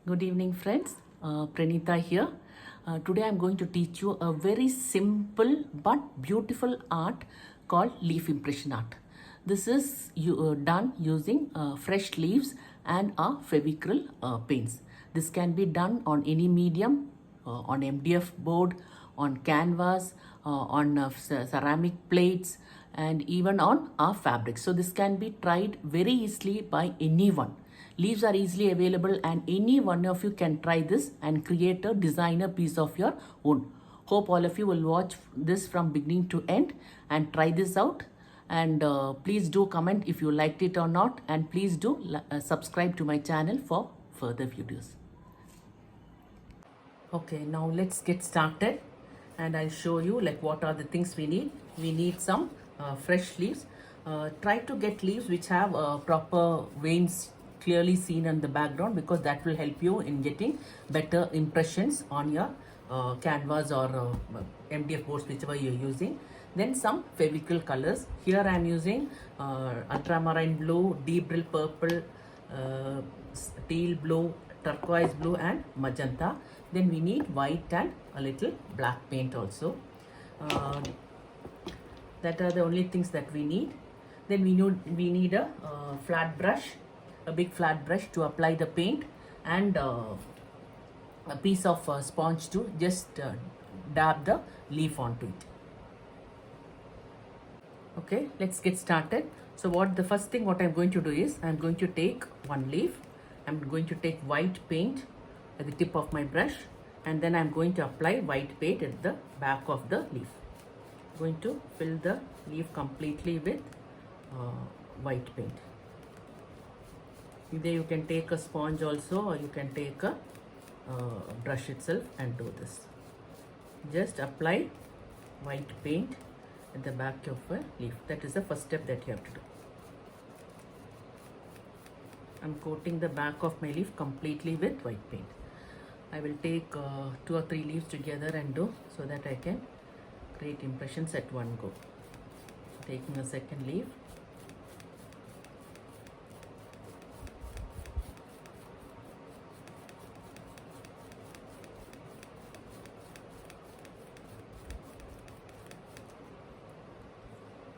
Good evening, friends. Pranita here. Today I'm going to teach you a very simple but beautiful art called leaf impression art. This is done using fresh leaves and Fevicryl paints. This can be done on any medium, on MDF board, on canvas, on ceramic plates, and even on our fabric. So this can be tried very easily by anyone. Leaves are easily available and any one of you can try this and create a designer piece of your own. Hope all of you will watch this from beginning to end and try this out. And please do comment if you liked it or not, and please do subscribe to my channel for further videos. Okay, now let's get started and I'll show you like what are the things we need. We need some fresh leaves. Try to get leaves which have proper veins clearly seen in the background, because that will help you in getting better impressions on your canvas or MDF boards, whichever you're using. Then some Fevicryl colors. Here I am using ultramarine blue, deep brill purple, teal blue, turquoise blue and magenta. Then we need white and a little black paint also. That are the only things that we need. Then we need a flat brush, a big flat brush to apply the paint, and a piece of sponge to just dab the leaf onto it. Okay, let's get started. So the first thing what I'm going to do is I'm going to take one leaf. I'm going to take white paint at the tip of my brush, and then I'm going to apply white paint at the back of the leaf. I'm going to fill the leaf completely with white paint. Either you can take a sponge also, or you can take a brush itself and do this. Just apply white paint at the back of a leaf. That is the first step that you have to do. I'm coating the back of my leaf completely with white paint. I will take 2 or 3 leaves together and do, so that I can create impressions at one go. Taking a second leaf.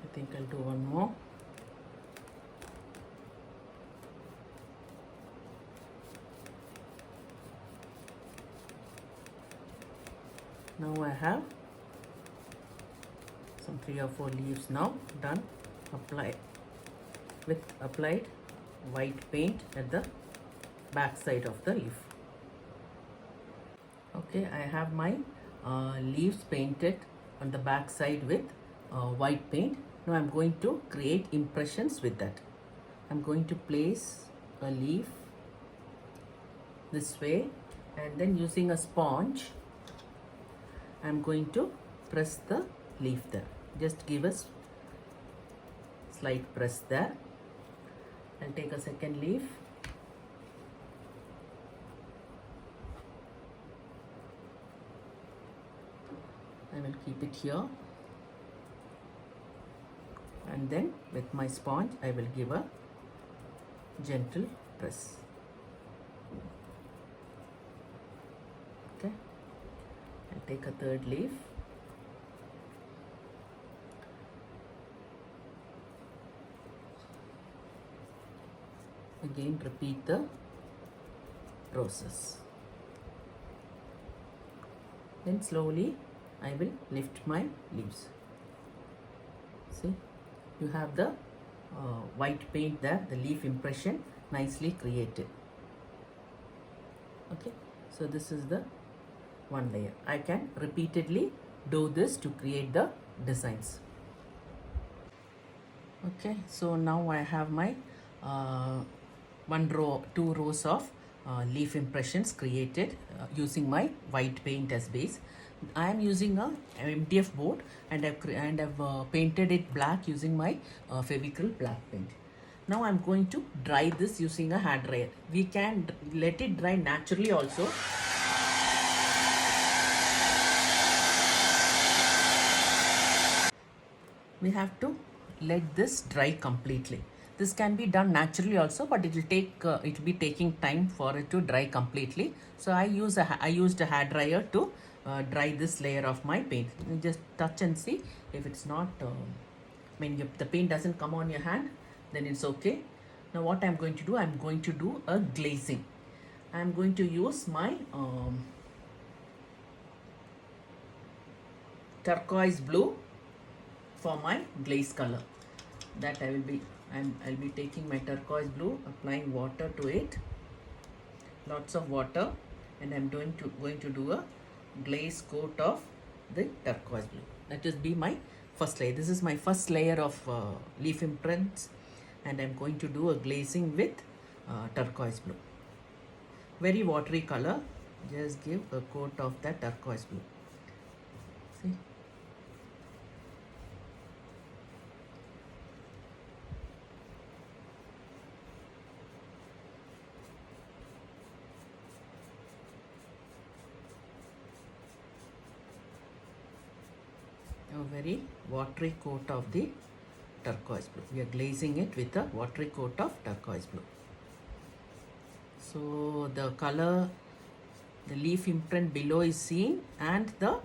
I think I'll do one more. Now I have some 3 or 4 leaves now done. Applied white paint at the back side of the leaf. Okay, I have my leaves painted on the back side with white paint. Now I'm going to create impressions with that. I'm going to place a leaf this way, and then using a sponge I'm going to press the leaf there. Just give a slight press there. I'll take a second leaf. I will keep it here, and then with my sponge I will give a gentle press. Okay, I'll take a third leaf. Again repeat the process. Then slowly I will lift my leaves. See, you have the white paint there, the leaf impression nicely created. Okay, so this is the one layer. I can repeatedly do this to create the designs. Okay, so now I have my 2 rows of leaf impressions created using my white paint as base. I am using a MDF board, and I've painted it black using my Fevicryl black paint. Now I'm going to dry this using a hair dryer. We can let it dry naturally also. We have to let this dry completely. This can be done naturally also, but it will be taking time for it to dry completely. So I used a hair dryer to dry this layer of my paint. You just touch and see if it's not. The paint doesn't come on your hand, then it's okay. Now what I'm going to do, I'm going to do a glazing. I'm going to use my turquoise blue for my glaze color. That I'll be taking my turquoise blue, applying water to it, lots of water, and I'm going to do a glaze coat of the turquoise blue. That will be my first layer. This is my first layer of leaf imprints, and I'm going to do a glazing with turquoise blue. Very watery color. Just give a coat of that turquoise blue. See? A very watery coat of the turquoise blue. We are glazing it with a watery coat of turquoise blue. So the color, the leaf imprint below is seen, and the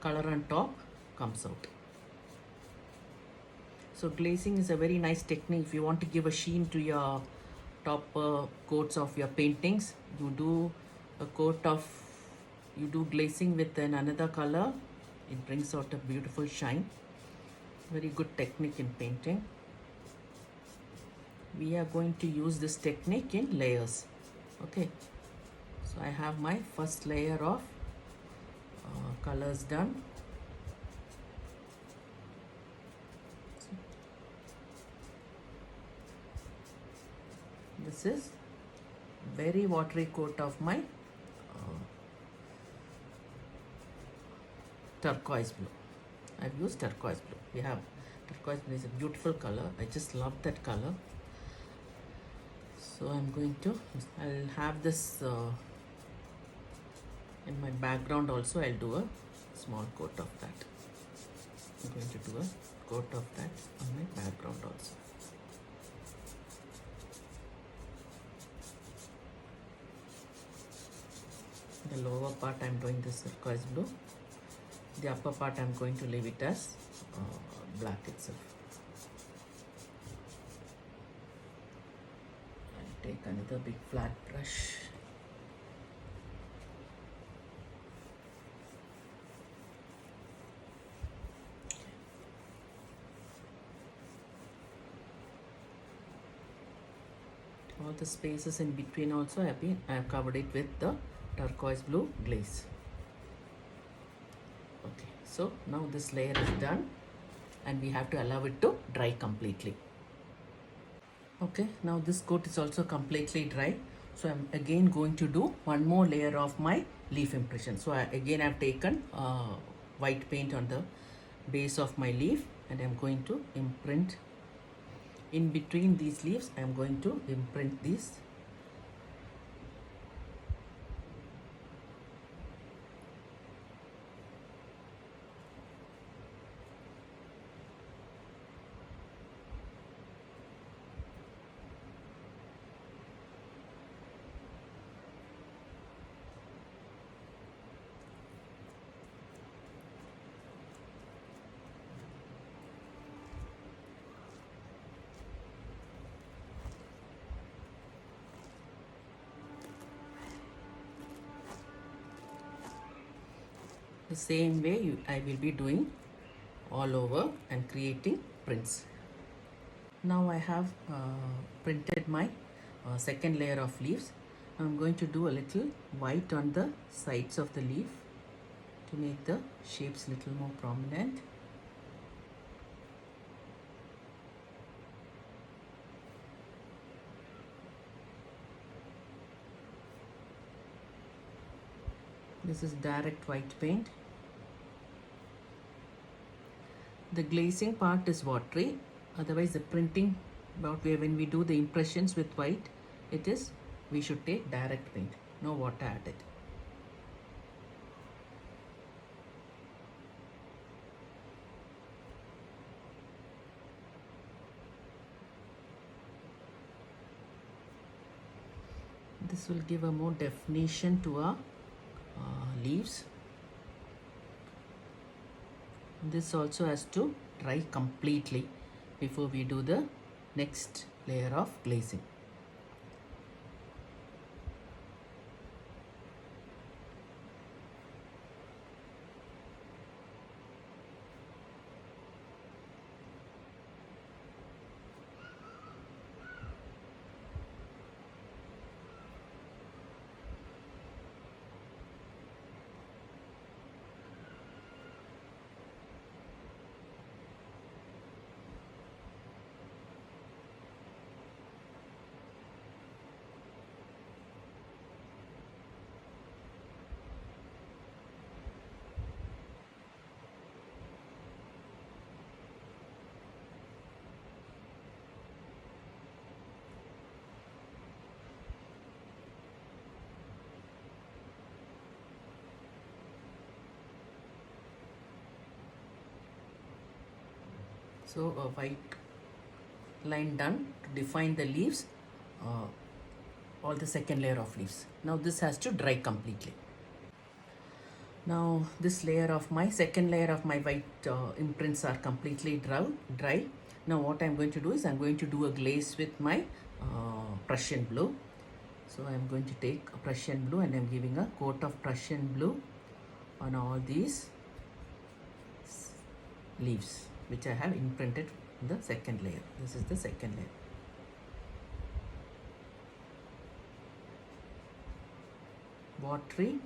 color on top comes out. So glazing is a very nice technique. If you want to give a sheen to your top coats of your paintings, you do glazing with another color. It brings out a beautiful shine. Very good technique in painting. We are going to use this technique in layers. Okay, so I have my first layer of colors done. This is very watery coat of my turquoise blue. I've used turquoise blue. We have turquoise blue is a beautiful color. I just love that color. So I'll have this in my background also. I'll do a small coat of that. I'm going to do a coat of that on my background also. The lower part I'm doing this turquoise blue. The upper part I'm going to leave it as black itself. I'll take another big flat brush. All the spaces in between also I have covered it with the turquoise blue glaze. Okay, so now this layer is done, and we have to allow it to dry completely. Okay, now this coat is also completely dry. So I'm again going to do one more layer of my leaf impression. So I've taken white paint on the base of my leaf, and I'm going to imprint in between these leaves. I'm going to imprint these. The same way I will be doing all over and creating prints. Now I have printed my second layer of leaves. I'm going to do a little white on the sides of the leaf to make the shapes little more prominent. This is direct white paint. The glazing part is watery, otherwise the printing about when we do the impressions with white, we should take direct paint, no water added. This will give a more definition to our leaves. This also has to dry completely before we do the next layer of glazing. So a white line done to define the leaves, all the second layer of leaves. Now this has to dry completely. Now this layer of my second layer of my white imprints are completely dry. Now what I'm going to do is I'm going to do a glaze with my Prussian blue. So I'm going to take a Prussian blue and I'm giving a coat of Prussian blue on all these leaves which I have imprinted in the second layer. This is the second layer. Watery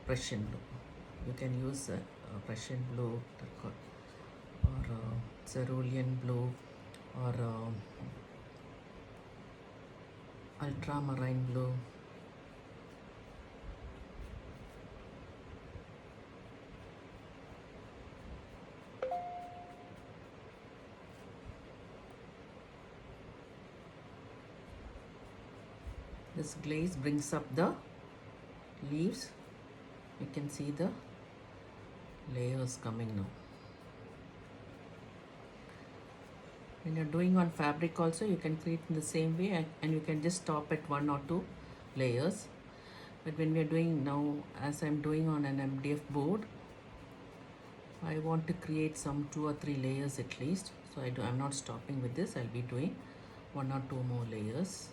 Prussian blue. You can use Prussian blue or cerulean blue or ultramarine blue. This glaze brings up the leaves. You can see the layers coming now. When you're doing on fabric also, you can create in the same way and you can just stop at 1 or 2 layers. But when we are doing now, as I'm doing on an MDF board, I want to create some 2 or 3 layers at least. So I'm not stopping with this. I'll be doing 1 or 2 more layers.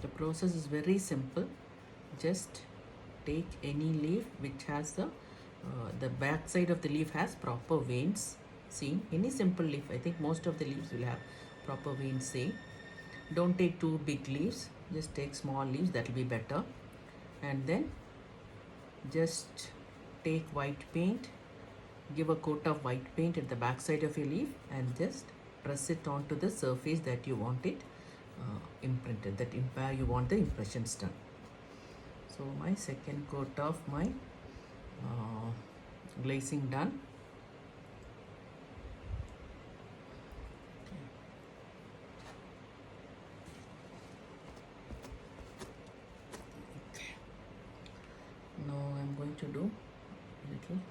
The process is very simple. Just take any leaf which has the back side of the leaf has proper veins seen. Any simple leaf, I think most of the leaves will have proper veins seen. Don't take too big leaves, just take small leaves, that will be better. And then just take white paint, give a coat of white paint at the back side of your leaf and just press it onto the surface that you want it imprinted, that you want the impressions done. So my second coat of my glazing done. Okay. Now I'm going to do a little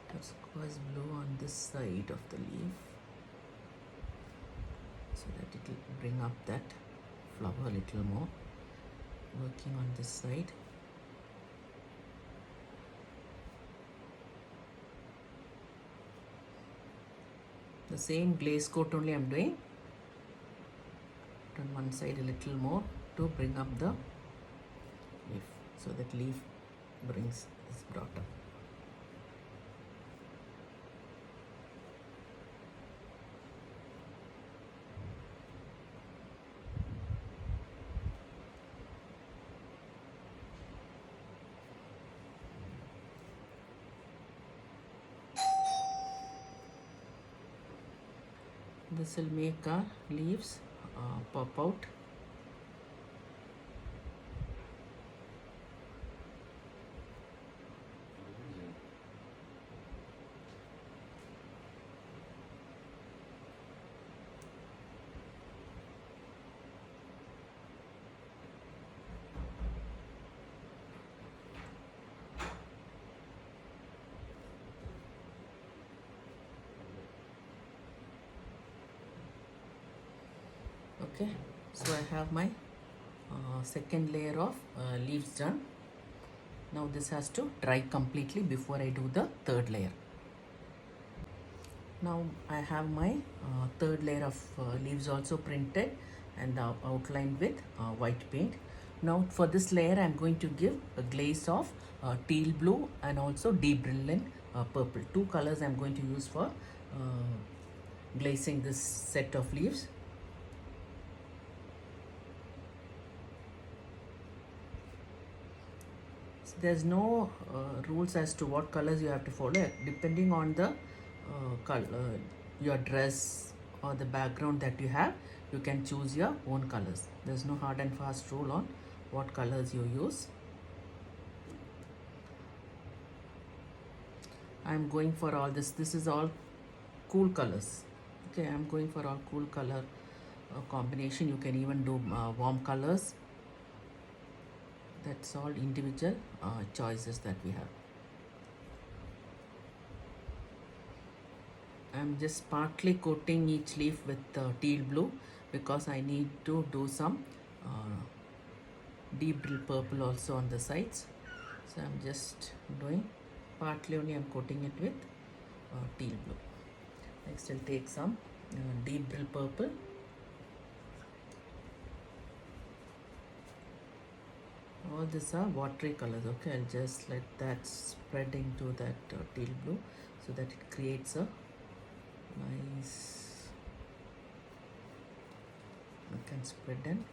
turquoise blue on this side of the leaf so that it will bring up that flower a little more. Working on this side. The same glaze coat only I'm doing. On one side a little more to bring up the leaf, so that leaf is brought up. This will make our leaves pop out. Okay, so I have my second layer of leaves done. Now this has to dry completely before I do the third layer. Now I have my third layer of leaves also printed and outlined with white paint. Now for this layer I am going to give a glaze of teal blue and also deep brilliant purple. Two colors I am going to use for glazing this set of leaves. There's no rules as to what colors you have to follow. Depending on the color, your dress or the background that you have, you can choose your own colors. There's no hard and fast rule on what colors you use. I'm going for all this. This is all cool colors. Okay, I'm going for all cool color combination. You can even do warm colors. That's all individual choices that we have. I'm just partly coating each leaf with teal blue because I need to do some deep brill purple also on the sides. So I'm just doing partly only, I'm coating it with teal blue. Next I'll take some deep brill purple. All these are watery colors. Okay, I'll just let that spread into that teal blue so that it creates a nice, you can spread in.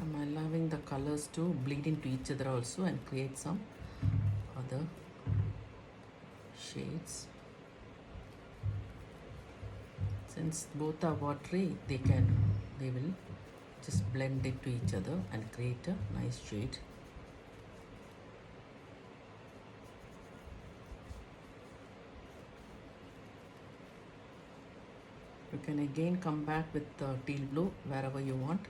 I'm allowing the colors to bleed into each other also and create some other shades. Since both are watery, they will just blend into each other and create a nice shade. You can again come back with teal blue wherever you want.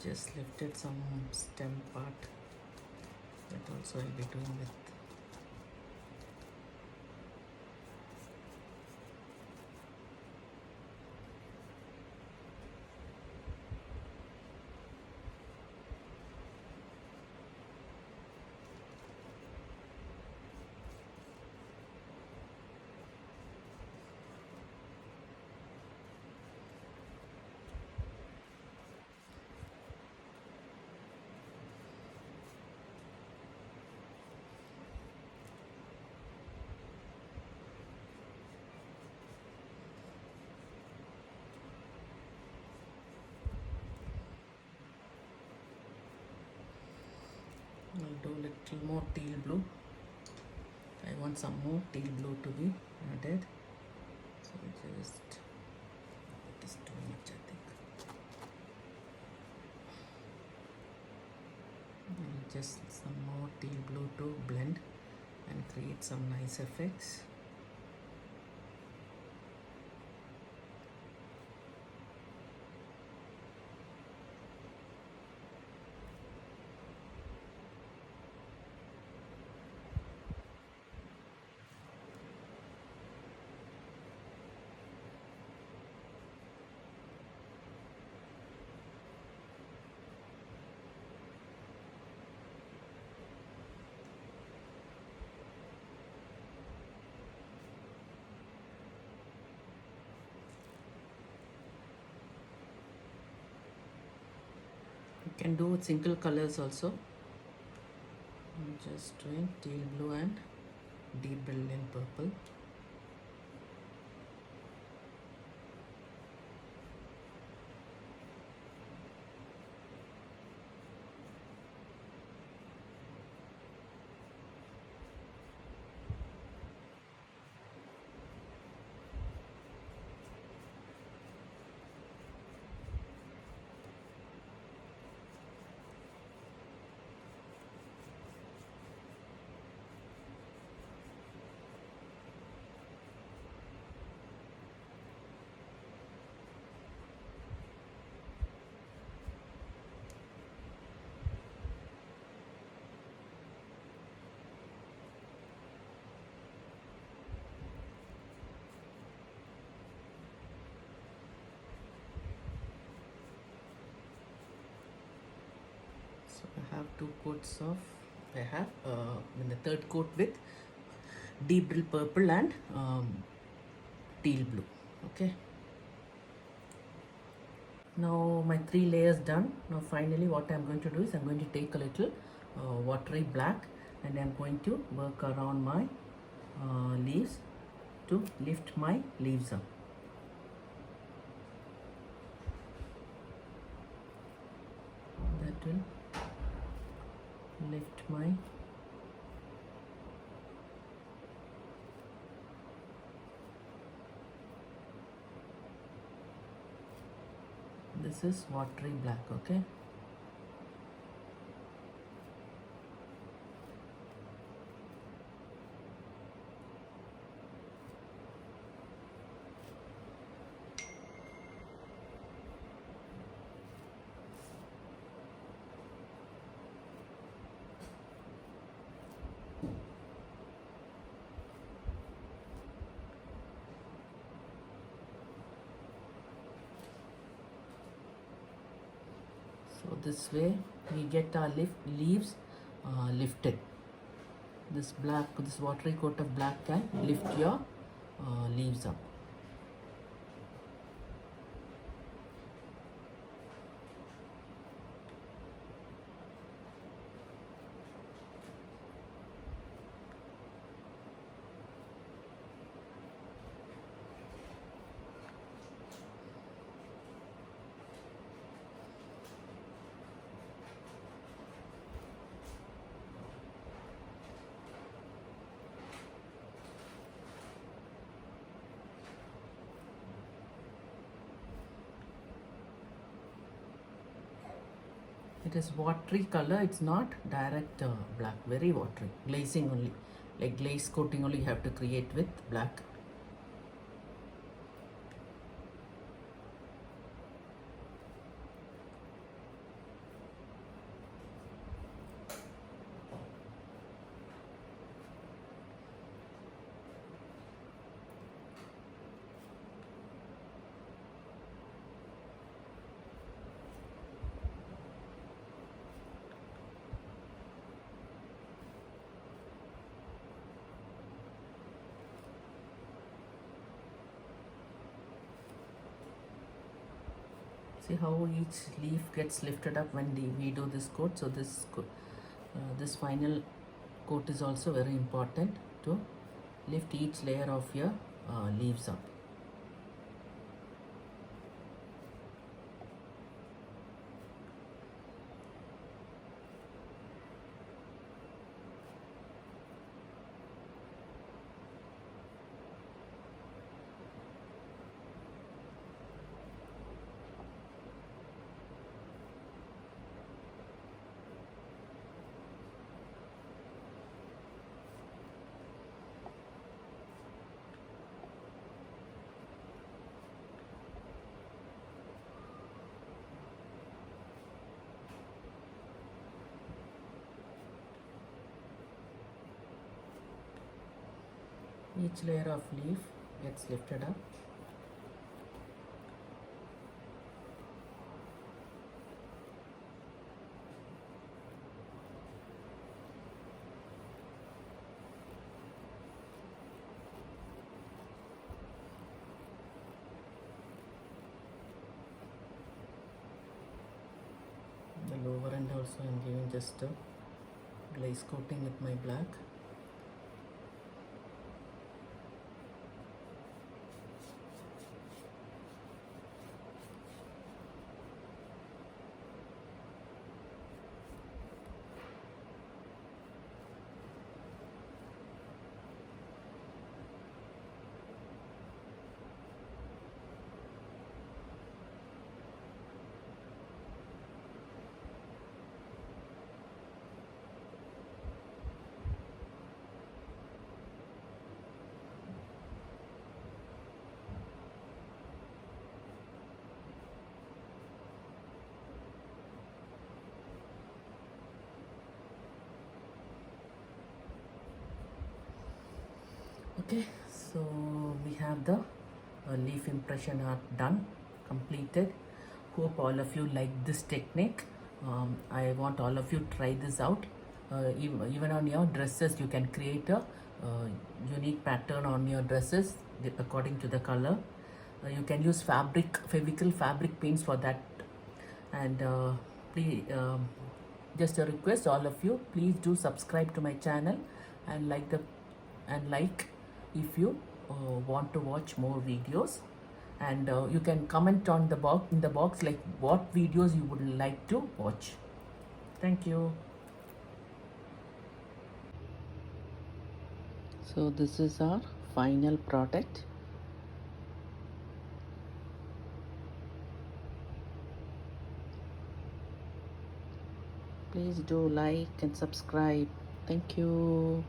Just lifted some stem part, that also I'll be doing with. I'll do a little more teal blue. I want some more teal blue to be added. So just, it is too much I think. Just some more teal blue to blend and create some nice effects. You can do single colors also. I'm just doing teal blue and deep brilliant purple. have two coats of, I have in the third coat with deep brill purple and teal blue. Okay. Now my 3 layers done. Now finally what I'm going to do is I'm going to take a little watery black and I'm going to work around my leaves to lift my leaves up. That will lift my this is watery black. Okay. So this way we get our leaves lifted. This watery coat of black can lift your leaves up. It is watery color, it's not direct black, very watery. Glazing only, like glaze coating only you have to create with black. See how each leaf gets lifted up when we do this coat. So this final coat is also very important to lift each layer of your leaves up. Each layer of leaf gets lifted up. The lower end also I am giving just a glaze coating with my black. Okay, so we have the leaf impression art done, completed. Hope all of you like this technique. I want all of you try this out. Even on your dresses, you can create a unique pattern on your dresses according to the color. You can use fabric fabric paints for that. And please, just a request, all of you, please do subscribe to my channel and like if you want to watch more videos. And you can comment on the box in the box like what videos you would like to watch. Thank you. So this is our final product. Please do like and subscribe. Thank you.